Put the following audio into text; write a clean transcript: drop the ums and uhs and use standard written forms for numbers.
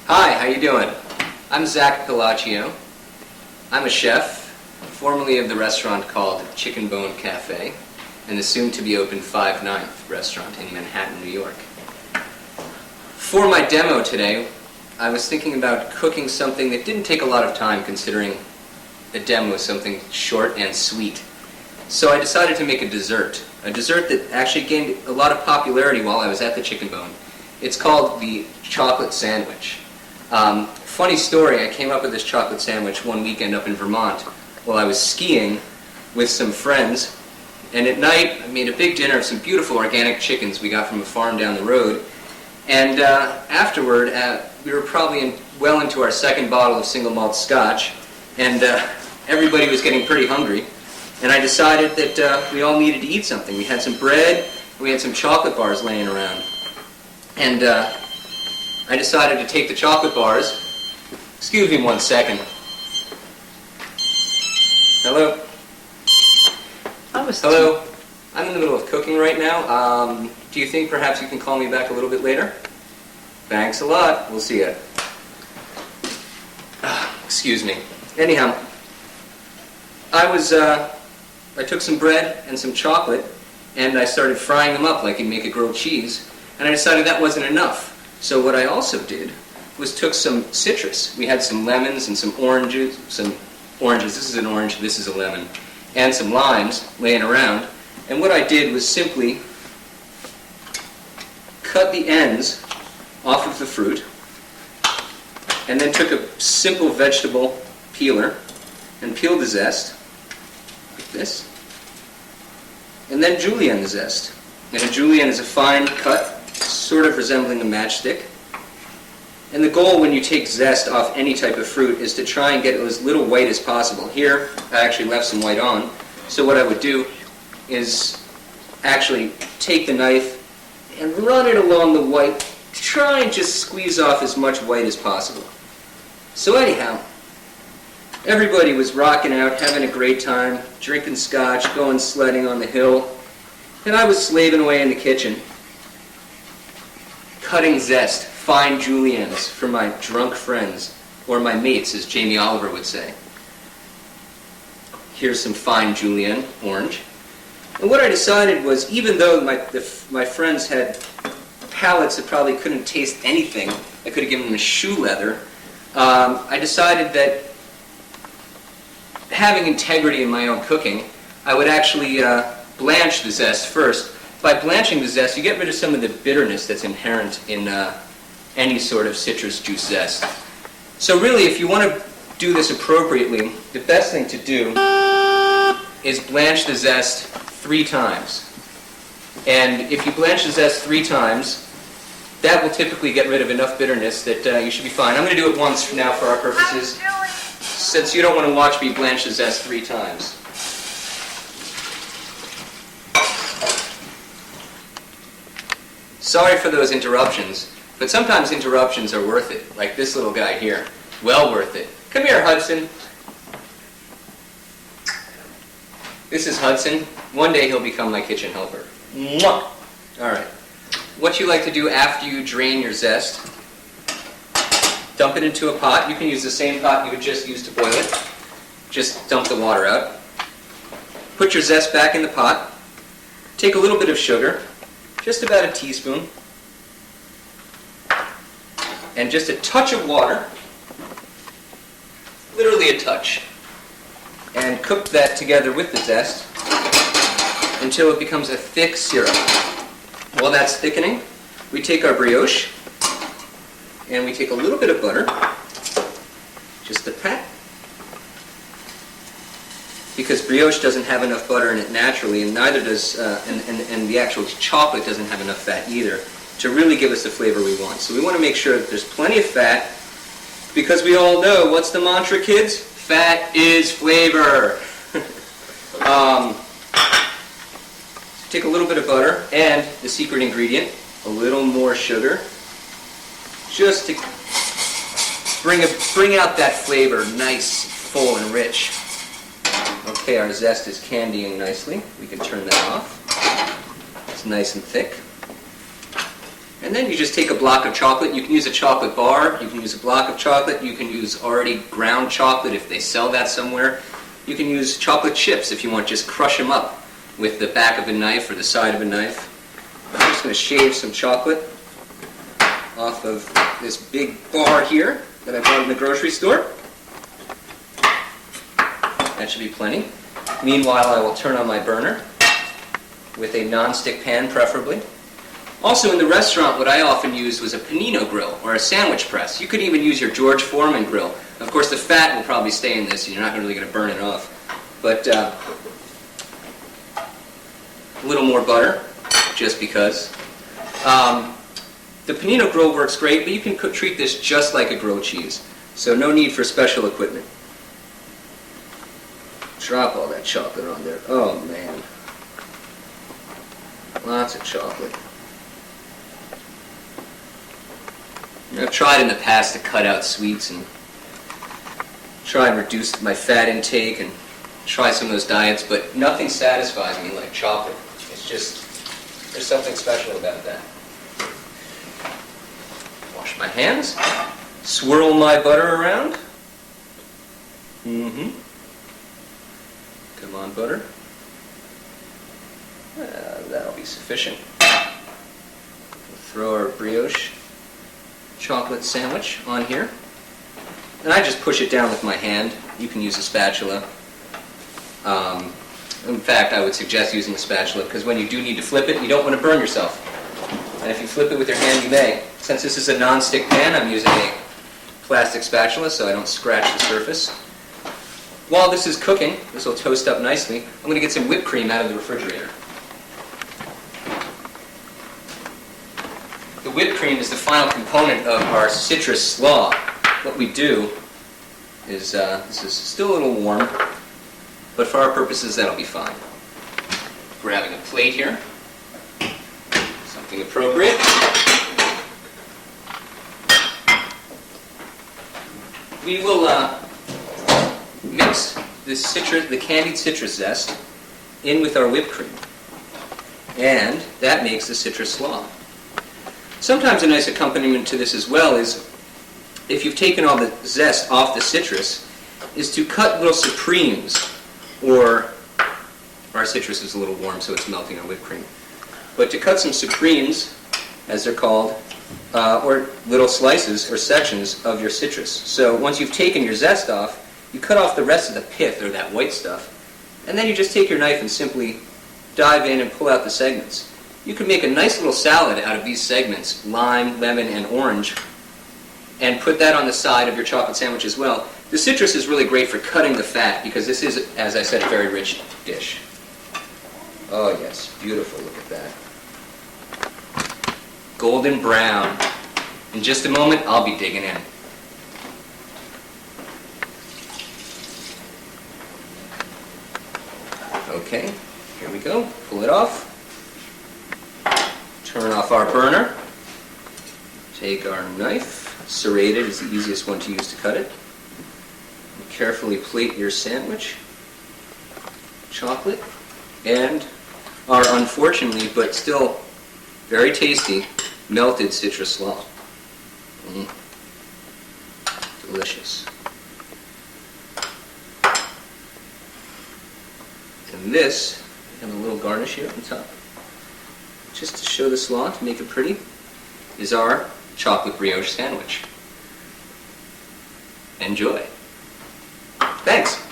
Hi, how you doing? I'm Zak Pelaccio. I'm a chef, formerly of the restaurant called Chicken Bone Cafe, and the soon-to-be-open 5/9 restaurant in Manhattan, New York. For my demo today, I was thinking about cooking something that didn't take a lot of time, considering a demo is something short and sweet. So I decided to make a dessert that actually gained a lot of popularity while I was at the Chicken Bone. It's called the chocolate sandwich. Funny story, I came up with this chocolate sandwich one weekend up in Vermont while I was skiing with some friends, and at night I made a big dinner of some beautiful organic chickens we got from a farm down the road, and afterward we were probably well into our second bottle of single malt scotch, and everybody was getting pretty hungry, and I decided that we all needed to eat something. We had some bread, and we had some chocolate bars laying around, and I decided to take the chocolate bars. Excuse me 1 second. Hello? Hello? I'm in the middle of cooking right now. Do you think perhaps you can call me back a little bit later? Thanks a lot. We'll see you. Excuse me. Anyhow, I took some bread and some chocolate, and I started frying them up like you'd make a grilled cheese, and I decided that wasn't enough. So what I also did was took some citrus. We had some lemons and some oranges. This is an orange, this is a lemon. And some limes laying around. And what I did was simply cut the ends off of the fruit, and then took a simple vegetable peeler and peeled the zest, like this. And then julienne the zest. And a julienne is a fine cut, sort of resembling a matchstick. And the goal when you take zest off any type of fruit is to try and get as little white as possible. Here, I actually left some white on. So what I would do is actually take the knife and run it along the white, try and just squeeze off as much white as possible. So anyhow, everybody was rocking out, having a great time, drinking scotch, going sledding on the hill, and I was slaving away in the kitchen, cutting zest, fine juliennes for my drunk friends, or my mates, as Jamie Oliver would say. Here's some fine julienne, orange. And what I decided was, even though my friends had palates that probably couldn't taste anything, I could have given them a shoe leather, I decided that having integrity in my own cooking, I would actually blanch the zest first. By blanching the zest, you get rid of some of the bitterness that's inherent in any sort of citrus juice zest. So really, if you want to do this appropriately, the best thing to do is blanch the zest 3 times. And if you blanch the zest 3 times, that will typically get rid of enough bitterness that you should be fine. I'm going to do it once now for our purposes, since you don't want to watch me blanch the zest 3 times. Sorry for those interruptions, but sometimes interruptions are worth it, like this little guy here. Well worth it. Come here, Hudson. This is Hudson. One day he'll become my kitchen helper. Mwah! All right. What you like to do after you drain your zest, dump it into a pot. You can use the same pot you would just use to boil it. Just dump the water out. Put your zest back in the pot. Take a little bit of sugar, just about a teaspoon, and just a touch of water, literally a touch, and cook that together with the zest until it becomes a thick syrup. While that's thickening, we take our brioche and we take a little bit of butter, just a pat, because brioche doesn't have enough butter in it naturally, and neither does, and the actual chocolate doesn't have enough fat either to really give us the flavor we want. So we want to make sure that there's plenty of fat, because we all know, what's the mantra, kids? Fat is flavor. Take a little bit of butter, and the secret ingredient, a little more sugar, just to bring out that flavor, nice, full, and rich. Okay, our zest is candying nicely. We can turn that off. It's nice and thick. And then you just take a block of chocolate. You can use a chocolate bar, you can use a block of chocolate, you can use already ground chocolate if they sell that somewhere. You can use chocolate chips if you want, just crush them up with the back of a knife or the side of a knife. I'm just going to shave some chocolate off of this big bar here that I bought in the grocery store. That should be plenty. Meanwhile, I will turn on my burner with a non-stick pan preferably. Also in the restaurant, what I often used was a panino grill or a sandwich press. You could even use your George Foreman grill. Of course, the fat will probably stay in this, and you're not really going to burn it off. But a little more butter, just because. The panino grill works great, but you can treat this just like a grilled cheese. So no need for special equipment. Drop all that chocolate on there. Oh man. Lots of chocolate. I've tried in the past to cut out sweets and try and reduce my fat intake and try some of those diets, but nothing satisfies me like chocolate. It's just, there's something special about that. Wash my hands, swirl my butter around. Come on, butter. That'll be sufficient. We'll throw our brioche chocolate sandwich on here. And I just push it down with my hand. You can use a spatula. In fact, I would suggest using a spatula because when you do need to flip it, you don't want to burn yourself. And if you flip it with your hand, you may. Since this is a non-stick pan, I'm using a plastic spatula so I don't scratch the surface. While this is cooking, this will toast up nicely, I'm going to get some whipped cream out of the refrigerator. The whipped cream is the final component of our citrus slaw. What we do is, this is still a little warm, but for our purposes that'll be fine. Grabbing a plate here, something appropriate. We will mix the candied citrus zest in with our whipped cream, and that makes the citrus slaw. Sometimes a nice accompaniment to this as well is, if you've taken all the zest off the citrus, is to cut little supremes, or our citrus is a little warm so it's melting our whipped cream, but to cut some supremes, as they're called, or little slices or sections of your citrus. So once you've taken your zest off, you cut off the rest of the pith, or that white stuff, and then you just take your knife and simply dive in and pull out the segments. You can make a nice little salad out of these segments, lime, lemon, and orange, and put that on the side of your chocolate sandwich as well. The citrus is really great for cutting the fat because this is, as I said, a very rich dish. Oh yes, beautiful, look at that. Golden brown. In just a moment, I'll be digging in. Okay, here we go. Pull it off. Turn off our burner. Take our knife. Serrated is the easiest one to use to cut it. And carefully plate your sandwich. Chocolate. And our unfortunately, but still very tasty, melted citrus slaw. Delicious. And this, we have a little garnish here on top, just to show the slaw, to make it pretty, is our chocolate brioche sandwich. Enjoy. Thanks.